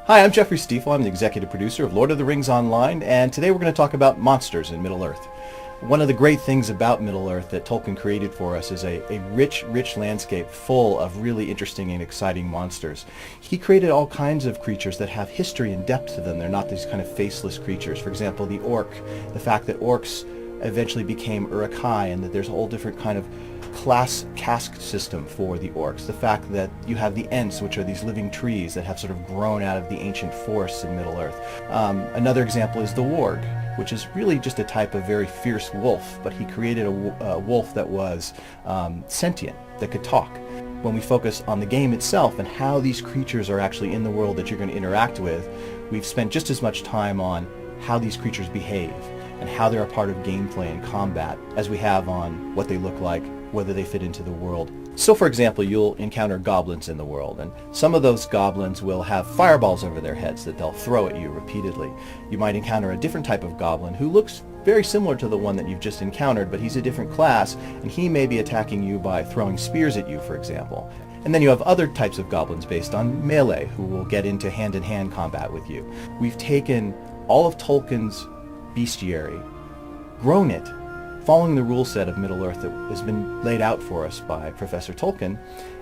Hi, I'm Jeffrey Stiefel. I'm the executive producer of Lord of the Rings Online, and today we're going to talk about monsters in Middle-earth. One of the great things about Middle-earth that Tolkien created for us is a rich landscape full of really interesting and exciting monsters. He created all kinds of creatures that have history and depth to them. They're not these kind of faceless creatures. For example, the orc, the fact that orcs eventually became Uruk-hai and that there's a whole different kind of class caste system for the orcs. The fact that you have the Ents, which are these living trees that have sort of grown out of the ancient forests in Middle-earth. Another example is the warg, which is really just a type of very fierce wolf, but he created a wolf that was sentient, that could talk. When we focus on the game itself and how these creatures are actually in the world that you're going to interact with, we've spent just as much time on how these creatures behave and how they're a part of gameplay and combat as we have on what they look like, whether they fit into the world. So for example, you'll encounter goblins in the world, and some of those goblins will have fireballs over their heads that they'll throw at you repeatedly. You might encounter a different type of goblin who looks very similar to the one that you've just encountered, but he's a different class, and he may be attacking you by throwing spears at you, for example. And then you have other types of goblins based on melee who will get into hand-in-hand combat with you. We've taken all of Tolkien's bestiary, grown it, following the rule set of Middle-earth that has been laid out for us by Professor Tolkien,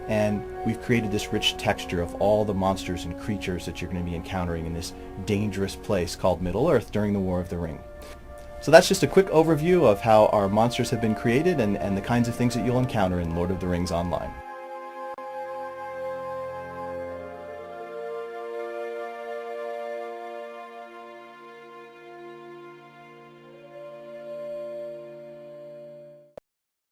and we've created this rich texture of all the monsters and creatures that you're going to be encountering in this dangerous place called Middle-earth during the War of the Ring. So that's just a quick overview of how our monsters have been created and the kinds of things that you'll encounter in Lord of the Rings Online.